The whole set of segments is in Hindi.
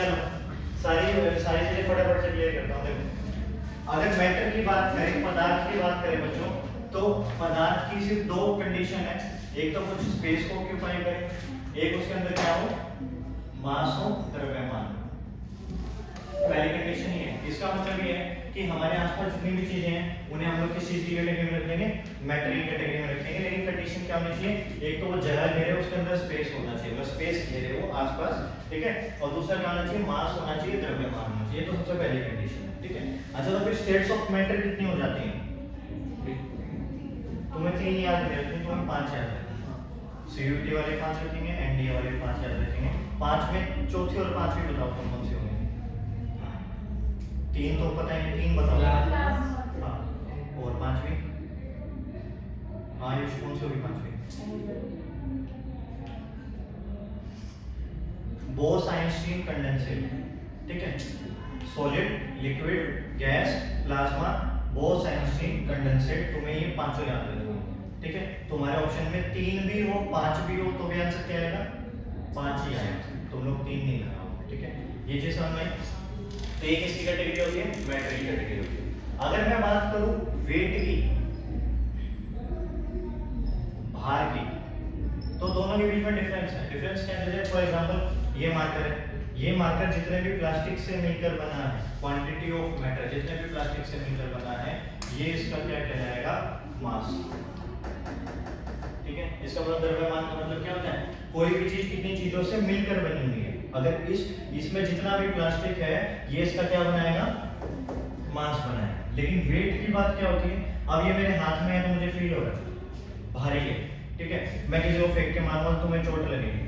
चलो सारी सारी चीजें फटाफट से क्लियर करता हूँ। देखो अगर मैटर की बात करें, पदार्थ की बात करें बच्चों, तो पदार्थ की सिर्फ दो कंडीशन है। एक तो कुछ स्पेस को ऑक्यूपाई करे, एक उसके अंदर क्या हो, मास हो, द्रव्यमान। पहली कंडीशन ये है। इसका मतलब ये है कि हमारे आसपास जितनी भी चीजें हैं उन्हें हम लोग किस चीज की कैटेगरी में रखेंगे, मैटर की कैटेगरी में रखेंगे। लेकिन कंडीशन क्या होनी चाहिए, एक तो वो जगह घेरे, उसके अंदर स्पेस होना चाहिए, मतलब स्पेस घेरे वो आसपास, ठीक है। और दूसरा क्या होना चाहिए, मास होना चाहिए, द्रव्यमान होना चाहिए। तो सबसे पहली कंडीशन है, ठीक है। अच्छा तो फिर स्टेट्स ऑफ मैटर कितनी हो जाती हैं, तुम्हें 3 याद नहीं रखनी, तुम्हें 5 याद रखनी। सीयूटी वाले 5 रखेंगे, एनडीए वाले 5 याद रखेंगे। 5 में चौथी और पांचवी बताओ कौन कौन सी होंगी। 3 तो पता है, 3 बताओ। हाँ और पांचवी, आयुष कौन सी होगी पांचवी, बोस आइंस्टीन कंडेंसेट, ठीक है। Solid, liquid, gas, plasma, Bose Einstein condensate, तुम्हें ये पांचों याद रखना, ठीक है। तुम्हारे ऑप्शन में 3 भी हो 5 भी हो तो भी आंसर क्या आएगा, 5 ही आएगा। तुम लोग 3 नहीं लगाओगे, ठीक है। ये चीज समझ में। तो ये किसकी कैटेगरी होती है, मैटर की कैटेगरी होती है। अगर मैं बात करूं वेट की, भार की, तो दोनों के बीच में डिफरेंस है। डिफरेंस क्या है, फॉर एग्जांपल ये मार्कर है, ये मार्कर जितने भी प्लास्टिक से मिलकर बना है, क्वांटिटी ऑफ मैटर जितने भी प्लास्टिक से मिलकर बना है, ये इसका क्या कहलाएगा, मास, ठीक है। इसका मतलब द्रव्यमान का मतलब क्या होता है, कोई भी चीज कितनी चीजों से मिलकर बनी हुई है। अगर इसमें जितना भी प्लास्टिक है, ये इसका क्या बनाएगा, मास बनाएगा। लेकिन वेट की बात क्या होती है, अब ये मेरे हाथ में है तो मुझे फील हो रहा है भारी है, ठीक है। मैं किसी को फेंक के मारूंगा तो तुम्हें चोट लगेगी,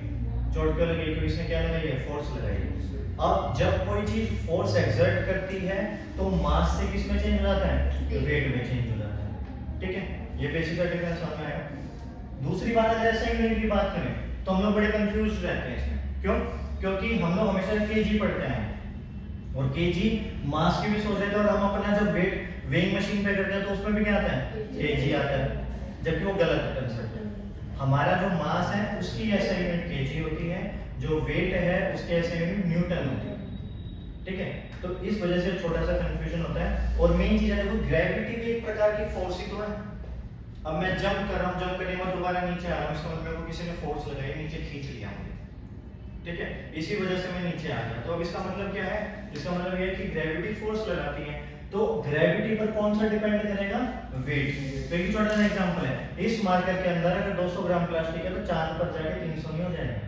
चोट क्यों लगेगी, क्योंकि इसने क्या लगाई है, फोर्स लगाई है। अब जब कोई चीज फोर्स एक्सर्ट करती है तो मास से किस में चेंज हो जाता है, वेट में चेंज हो जाता है, ठीक है। ये बेसिक डिफरेंस समझ में आएगा। दूसरी बात है, जैसे यूनिट की बात करें तो हम लोग बड़े कंफ्यूज रहते हैं इसमें, क्यों, क्योंकि हम लोग हमेशा केजी पढ़ते हैं और केजी मास की भी सोच रहे थे, और हम अपना जब वेट वेइंग मशीन पे करते हैं तो उसमें भी क्या आता है, केजी आता है, जबकि वो गलत कंसेप्ट है। हमारा जो मास है उसकी ऐसा यूनिट केजी होती है, जो वेट है उसके ऐसा यूनिट न्यूटन होती है, ठीक है। तो इस वजह से छोटा सा कंफ्यूजन होता है। और मेन चीज है, देखो ग्रेविटी भी एक प्रकार की फोर्स ही तो है। अब मैं जंप कर रहा हूँ, जंप करने के बाद दोबारा नीचे आ रहा हूँ, इसका मतलब मेरे को किसी ने फोर्स लगाई, नीचे खींच लिया मुझे, ठीक है, इसी वजह से मैं नीचे आ गया। तो अब इसका मतलब क्या है, इसका मतलब ये है कि ग्रेविटी फोर्स लगाती है, तो ग्रेविटी पर कौन सा डिपेंड करेगा, वेट। तो एक छोटा सा एग्जांपल है, इस मार्कर के अंदर अगर 200 ग्राम प्लास्टिक है तो चांद पर जाके 300 नहीं हो जाएगा,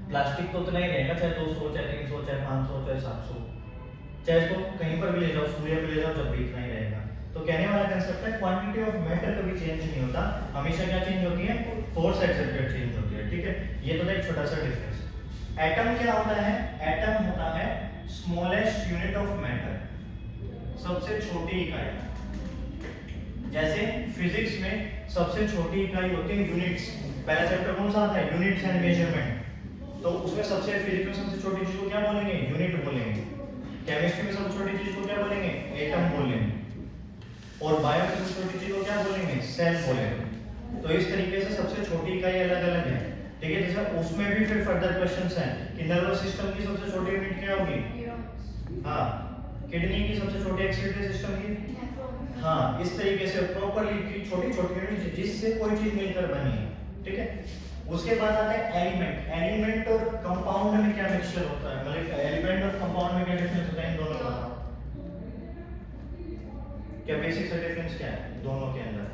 प्लास्टिक तो उतना ही रहेगा, चाहे 200 चाहे 300 चाहे 500 चाहे 700, चाहे इसको कहीं पर भी ले जाओ, सूर्य पे ले जाओ, जब भी इतना ही रहेगा। तो कहने वाला कंसेप्ट है, क्वांटिटी ऑफ मैटर कभी चेंज नहीं होता, हमेशा क्या चेंज होती है, फोर्स एक्सर्टेड चेंज होती है, ठीक है। ये तो एक छोटा सा डिफरेंस। एटम क्या होता है, एटम होता है स्मॉलेस्ट यूनिट ऑफ मैटर, सबसे छोटी इकाई। जैसे फिजिक्स में सबसे छोटी इकाई होती है यूनिट्स, पहला चैप्टर कौन सा आता है, यूनिट्स एंड मेजरमेंट, तो उसमें सबसे फिजिक्स में सबसे छोटी चीज को क्या बोलेंगे, यूनिट बोलेंगे। केमिस्ट्री में सबसे छोटी चीज को क्या बोलेंगे, एटम बोलेंगे। और बायो में सबसे छोटी चीज को क्या बोलेंगे, सेल बोलेंगे। तो इस तरीके से सबसे छोटी इकाई अलग अलग है, ठीक है। जैसे उसमें भी फिर फर्दर क्वेश्चंस हैं कि नर्वस सिस्टम की सबसे छोटी यूनिट क्या होगी, हाँ, किडनी की सबसे छोटी एक्सक्रीटरी सिस्टम की, हाँ, इस तरीके से प्रॉपर्ली की छोटी छोटी यूनिट जिससे कोई चीज मिलकर बनी है, ठीक है। उसके बाद आता है एलिमेंट। एलिमेंट और कंपाउंड में क्या मिक्सचर होता है, मतलब एलिमेंट और कंपाउंड में क्या डिफरेंस होता है, इन दोनों का क्या बेसिक सा डिफरेंस क्या है दोनों के अंदर,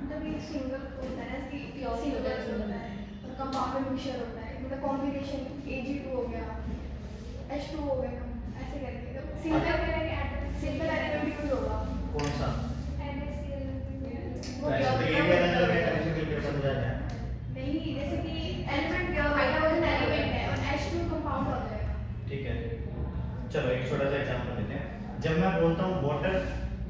मतलब एक सिंगल होता है कि सिंगल होता है और कंपाउंड में मिक्सचर होता है, मतलब कॉम्बिनेशन Ag2 हो गया, H2 हो गया, ऐसे करके। तो सिंगल करेंगे, सिंगल एटम यूज होगा, कौन सा, वो ऐसे तो ये भी अलग अलग है, ऐसे मिलकर समझ आ जाए नहीं, जैसे कि एलिमेंट क्या हाइड्रोजन एलिमेंट है और H2 कंपाउंड हो जाएगा, ठीक है। चलो एक छोटा सा एग्जांपल लेते हैं। जब मैं बोलता हूँ वाटर,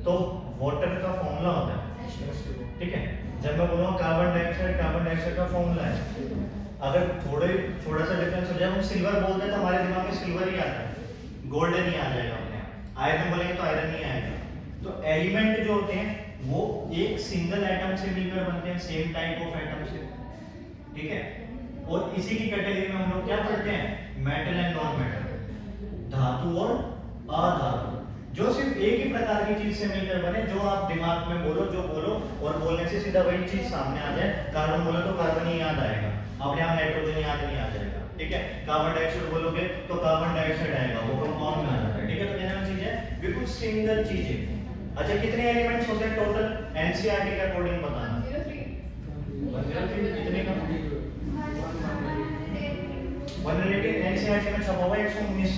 तो वाटर का फॉर्मूला होता है H2, ठीक है। जब मैं बोलूँ कार्बन डाइऑक्साइड, कार्बन डाइऑक्साइड का फॉर्मूला है। अगर थोड़ा सा डिफरेंस हो जाए, हम सिल्वर बोलते हैं तो हमारे दिमाग में सिल्वर ही आता है, गोल्डन ही आ जाएगा अपने आप। आयरन बोलेंगे तो आयरन ही आएगा। तो एलिमेंट जो होते हैं वो एक सिंगल एटम से मिलकर बनते हैं, सेम टाइप ऑफ एटम से, ठीक है। और इसी की कैटेगरी में हम लोग क्या पढ़ते हैं, मेटल एंड नॉन मेटल, धातु और अधातु, जो सिर्फ एक ही प्रकार की चीज से मिलकर बने, जो आप दिमाग में बोलो जो बोलो और बोलने से सीधा वही चीज सामने आ जाए। कार्बन बोलो तो कार्बन ही याद आएगा, अपने आप नाइट्रोजन याद नहीं आ जाएगा, ठीक है। कार्बन डाइऑक्साइड बोलोगे तो कार्बन डाइऑक्साइड आएगा, वो कंपाउंड में आ जाता है, ठीक है। तो कहने वाली चीज है बिल्कुल सिंगल चीज है। अच्छा, कितने एलिमेंट्स होते हैं टोटल? एनसीईआरटी के अकॉर्डिंग बताना। 103 कितने का? 180 एनसीईआरटी में छपा हुआ है 119।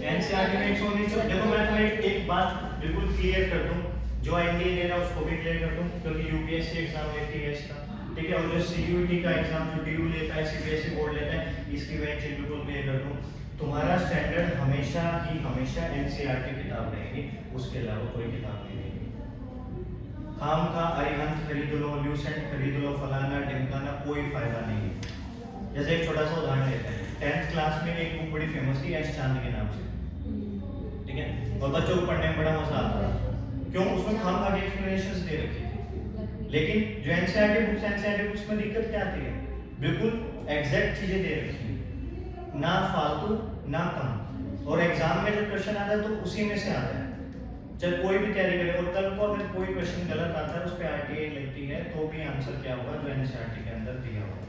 एनसीईआरटी में 119। देखो मैं तुम्हें एक बात बिल्कुल क्लियर कर दूं, जो एनडीए दे रहा है उसको भी क्लियर कर दूं, क्योंकि यूपीएससी एग्जाम लेती है इसका, ठीक है। और जो सीयूईटी का एग्जाम जो डीयू लेता है, सीबीएसई बोर्ड लेता है, इसकी मैं चीज बिल्कुल क्लियर कर दूं, तुम्हारा स्टैंडर्ड हमेशा ही हमेशा एनसीईआरटी किताब रहेगी, उसके अलावा कोई किताब नहीं रहेगी। खाम का अरिहंत खरीद लो, ल्यूसेंट खरीद लो, फलाना ढिमकाना, कोई फायदा नहीं है। जैसे एक छोटा सा उदाहरण लेते हैं, 10th क्लास में एक बुक बड़ी फेमस थी एस चांद के नाम से, ठीक है, और बच्चों को पढ़ने में बड़ा मजा आता था। क्यों? उसमें खाम खा के एक्सप्लेनेशंस दे रखी थी। लेकिन जो एनसीईआरटी बुक्स में दिक्कत क्या आती है? बिल्कुल एग्जैक्ट चीजें दे रखी है, ना फालतू ना कम, और एग्जाम में जब क्वेश्चन आता है तो उसी में से आता है। जब कोई भी तैयारी करे और कल को अगर कोई क्वेश्चन गलत आता है, उस पे आरटीआई लगती है, तो भी आंसर क्या होगा? जो एनसीईआरटी के अंदर दिया होगा।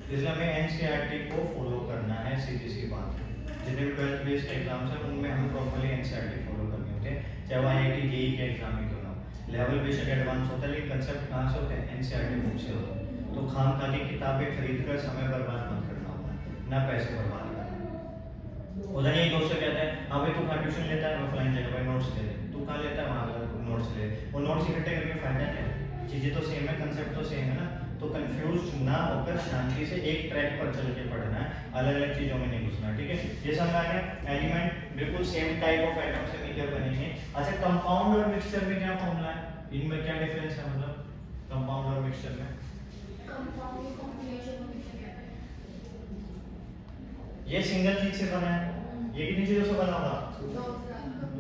इसलिए हमें एनसीईआरटी को फॉलो करना है, सीधी सी बात है। जितने भी 12th बेस्ड एग्जाम्स हैं उनमें हमें प्रॉपर्ली एनसीईआरटी फॉलो करनी होती है, चाहे वो आईआईटी जेईई के एग्जाम ही क्यों ना हो। लेवल बेशक एडवांस होता है, लेकिन कंसेप्ट कहाँ से होते हैं? एनसीईआरटी बुक से होते हैं। तो खाम खा की किताबें खरीद कर समय बर्बाद मत करना होता है, ना पैसे बर्बाद करना। उधर एक दोस्त से कहता है, हाँ भाई तू कहाँ ट्यूशन लेता है? मैं फलानी जगह भाई नोट्स ले ले। तू कहाँ लेता है? वहाँ नोट्स ले। वो नोट्स इकट्ठे करके फायदा क्या है? चीजें तो सेम है, कंसेप्ट तो सेम है ना। तो कंफ्यूज ना होकर शांति से एक ट्रैक पर चल के पढ़ना है, अलग अलग चीजों में नहीं घुसना, ठीक है। ये समझ आ गया? एलिमेंट बिल्कुल सेम टाइप ऑफ एटम से मिलकर बनेंगे। अच्छा, कंपाउंड और मिक्सचर में क्या फॉर्मूला है? इनमें क्या डिफरेंस है? मतलब कंपाउंड और मिक्सचर में ये सिंगल चीज से बना है, ये कितनी चीजों से बना होगा?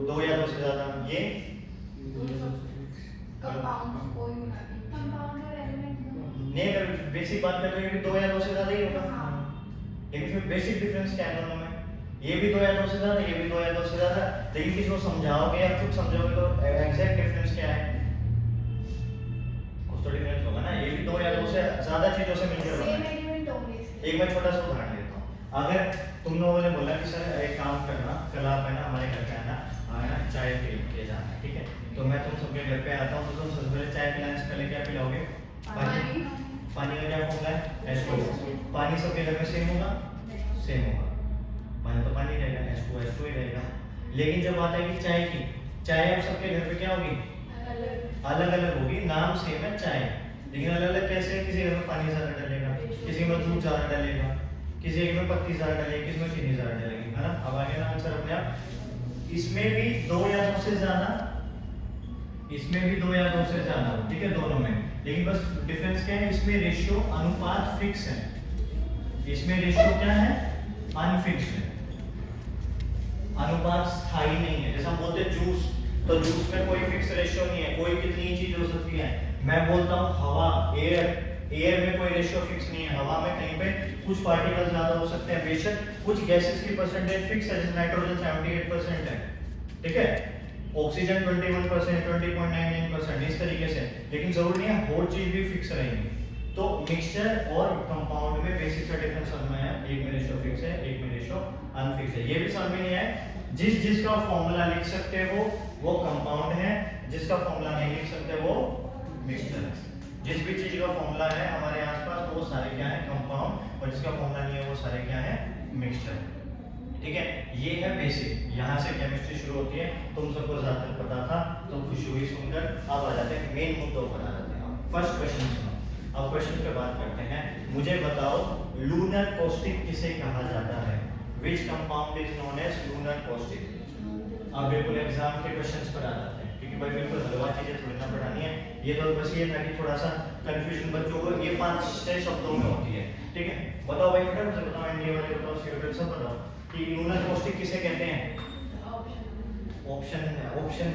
दो या दो से ज्यादा। ये नहीं, अगर बेसिक बात करें तो ये भी दो या दो से ज्यादा ही होगा। लेकिन फिर बेसिक डिफरेंस क्या है दोनों में? ये भी दो या दो से ज्यादा, ये भी दो या दो से ज्यादा। लेकिन किसी को समझाओगे या खुद समझोगे तो एग्जैक्ट डिफरेंस क्या है? कुछ तो डिफरेंस होगा ना। ये भी दो या दो से ज्यादा चीजों से मिलकर बना है। एक मैं छोटा सा उदाहरण लेता हूँ। अगर तुम लोगों ने बोला कि सर एक काम करना, कल आप है ना हमारे घर पे आना चाय पी जाना, ठीक है। तो मैं तुम सबके घर पे आता हूँ, तो तुम सबसे पहले चाय पिलाने से पहले क्या पिलाओगे? पानी। पानी का क्या फॉर्मूला है? H2O। पानी सबके घर में सेम होगा? सेम होगा। पानी तो पानी रहेगा, H2O ही रहेगा। लेकिन जब बात है कि चाय की, चाय अब सबके घर पे क्या होगी? अलग अलग होगी। नाम सेम है चाय, लेकिन अलग अलग कैसे? किसी घर में पानी ज्यादा डलेगा, किसी में दूध ज्यादा डलेगा, किसी एक में पत्ती ज्यादा डलेगी, किसी में चीनी ज्यादा डलेगी, है ना। अब आगे ना आंसर अपने आप। इसमें भी दो या दो से ज्यादा, इसमें भी दो या दो से ज्यादा, ठीक है, दोनों में। लेकिन बस डिफरेंस क्या है? इसमें रेशियो अनुपात फिक्स है, इसमें रेशियो क्या है? अनफिक्स्ड है। अनुपात स्थायी नहीं है। जैसे हम बोलते हैं जूस, तो जूस में कोई फिक्स रेशियो नहीं है, कोई कितनी चीज हो सकती है। मैं बोलता हूँ हवा, एयर में कोई रेशियो फिक्स नहीं है। हवा में कहीं पे कुछ पार्टिकल ज्यादा हो सकते हैं, बेशक कुछ गैसेस की परसेंटेज फिक्स है, जैसे नाइट्रोजन 78% है, ठीक है, ऑक्सीजन 21%, 20.99%, इस तरीके से। लेकिन जरूरी नहीं है हर चीज भी फिक्स रहेगी। तो मिक्सचर और कंपाउंड में बेसिक सा डिफरेंस समझ में आया। एक में रेशियो फिक्स है, एक में रेशियो अनफिक्स है। ये भी समझ में नहीं आया, जिसका फॉर्मूला लिख सकते हो वो कंपाउंड है, जिसका फॉर्मूला नहीं लिख सकते वो मिक्सचर है। जिस भी चीज का फॉर्मूला है हमारे आसपास तो वो सारे क्या है? कंपाउंड, और जिसका फॉर्मूला नहीं है वो सारे क्या है? मिक्सचर, ठीक है। ये है बेसिक। यहाँ से केमिस्ट्री शुरू होती है। तुम सबको ज्यादातर पता था तो खुशी हुई सुनकर। अब आ जाते हैं मेन मुद्दों पर आ जाते हैं। फर्स्ट क्वेश्चन सुनो। अब क्वेश्चन पे बात करते हैं। मुझे बताओ लूनर कॉस्टिक किसे कहा जाता है? Which compound is known as lunar caustic? अब बिल्कुल एग्जाम के क्वेश्चंस पर आ जाते हैं, क्योंकि भाई बिल्कुल हलवा चीजें थोड़ी ना पढ़ानी है। ये तो बस ये था कि थोड़ा सा कंफ्यूजन बच्चों को ये 5-6 शब्दों में होती है, ठीक है। बताओ भाई, फटाफट से बताओ, एनडीए वाले बताओ, सीओटल सब बताओ कि लूनर कॉस्टिक किसे कहते हैं? ऑप्शन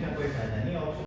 का कोई फायदा नहीं। ऑप्शन